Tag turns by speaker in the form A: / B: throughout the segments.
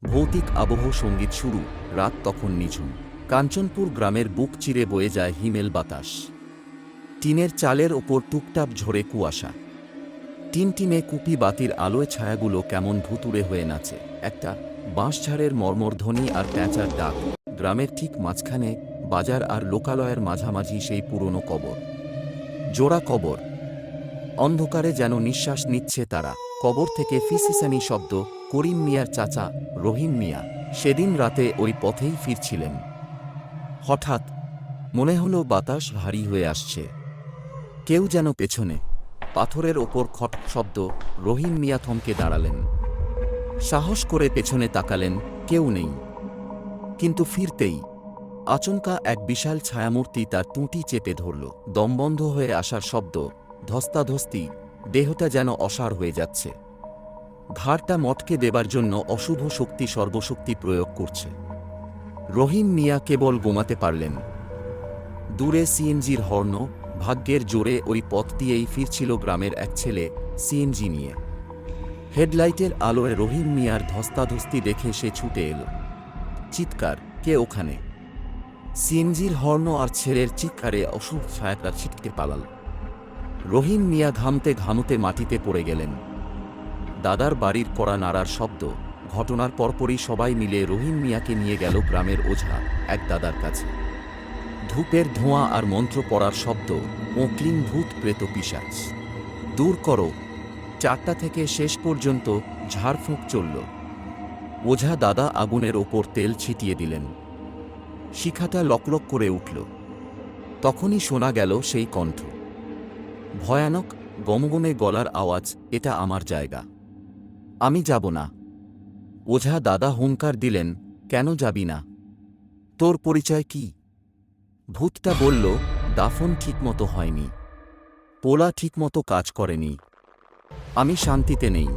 A: ভৌতিক আবহ সঙ্গীত শুরু। রাত তখন নিঝুম। কাঞ্চনপুর গ্রামের বুক চিরে বয়ে যায় হিমেল বাতাস। টিনের চালের ওপর টুপটাপ ঝরে কুয়াশা। টিমটিমে কুপি বাতির আলোয় ছায়াগুলো কেমন ভুতুড়ে হয়ে নাচে। একটা বাঁশঝাড়ের মর্মরধ্বনি আর প্যাঁচার ডাক। গ্রামের ঠিক মাঝখানে বাজার আর লোকালয়ের মাঝামাঝি সেই পুরনো কবর। জোড়া কবর। অন্ধকারে যেন নিঃশ্বাস নিচ্ছে তারা। কবর থেকে ফিসিসানি শব্দ। করিম মিয়ার চাচা রহিম মিয়া সেদিন রাতে ওই পথেই ফিরছিলেন। হঠাৎ মনে হলো বাতাস ভারী হয়ে আসছে। কেউ যেন পেছনে। পাথরের ওপর খট শব্দ। রহিম মিয়া থমকে দাঁড়ালেন। সাহস করে পেছনে তাকালেন, কেউ নেই। কিন্তু ফিরতেই আচমকা এক বিশাল ছায়ামূর্তি তার টুঁটি চেপে ধরল। দমবন্ধ হয়ে আসার শব্দ, ধস্তাধস্তি, দেহটা যেন অসাড় হয়ে যাচ্ছে। ঘাড়টা মটকে দেবার জন্য অশুভ শক্তি সর্বশক্তি প্রয়োগ করছে। রহিম মিয়া কেবল গোমাতে পারলেন। দূরে সিএনজির হর্ন। ভাগ্যের জোরে ওই পথ দিয়েই ফিরছিল গ্রামের এক ছেলে, সিএনজি নিয়ে। হেডলাইটের আলোয় রহিম মিয়ার ধস্তাধস্তি দেখে সে ছুটে এল। চিৎকার, কে ওখানে? সিএনজির হর্ন আর ছেলের চিৎকারে অশুভ ছায়াটা ছিটকে পালাল। রহিম মিয়া ঘামতে ঘামতে মাটিতে পড়ে গেলেন। দাদার বাড়ির কড়া নাড়ার শব্দ। ঘটনার পরপরই সবাই মিলে রহিম মিয়াকে নিয়ে গেল গ্রামের ওঝা এক দাদার কাছে। ধূপের ধোঁয়া আর মন্ত্র পড়ার শব্দ। ওঁকলিং ভূত প্রেত পিশাচ দূর করো। 4টা থেকে শেষ পর্যন্ত ঝাড়ফুঁক চলল। ওঝা দাদা আগুনের ওপর তেল ছিটিয়ে দিলেন। শিখাটা লকলক করে উঠল। তখনই শোনা গেল সেই কণ্ঠ। ভয়ানক গমগমে গলার আওয়াজ, এটা আমার জায়গা, আমি যাব না। ওঝা দাদা হুঙ্কার দিলেন, কেন যাবি না? তোর পরিচয় কি? ভূতটা বলল, দাফন ঠিকমতো হয়নি, পোলা ঠিকমতো কাজ করেনি, আমি শান্তিতে নেই।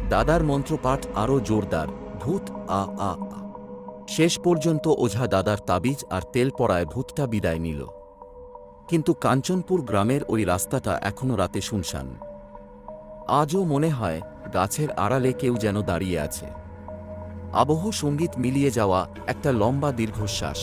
A: দাদার মন্ত্রপাঠ আরও জোরদার। ভূত আ আ আ। শেষ পর্যন্ত ওঝা দাদার তাবিজ আর তেল পড়ায় ভূতটা বিদায় নিল। কিন্তু কাঞ্চনপুর গ্রামের ওই রাস্তাটা এখনো রাতে শুনশান। আজও মনে হয় গাছের আড়ালে কেউ যেন দাঁড়িয়ে আছে। আবহ সঙ্গীত মিলিয়ে যাওয়া একটা লম্বা দীর্ঘশ্বাস।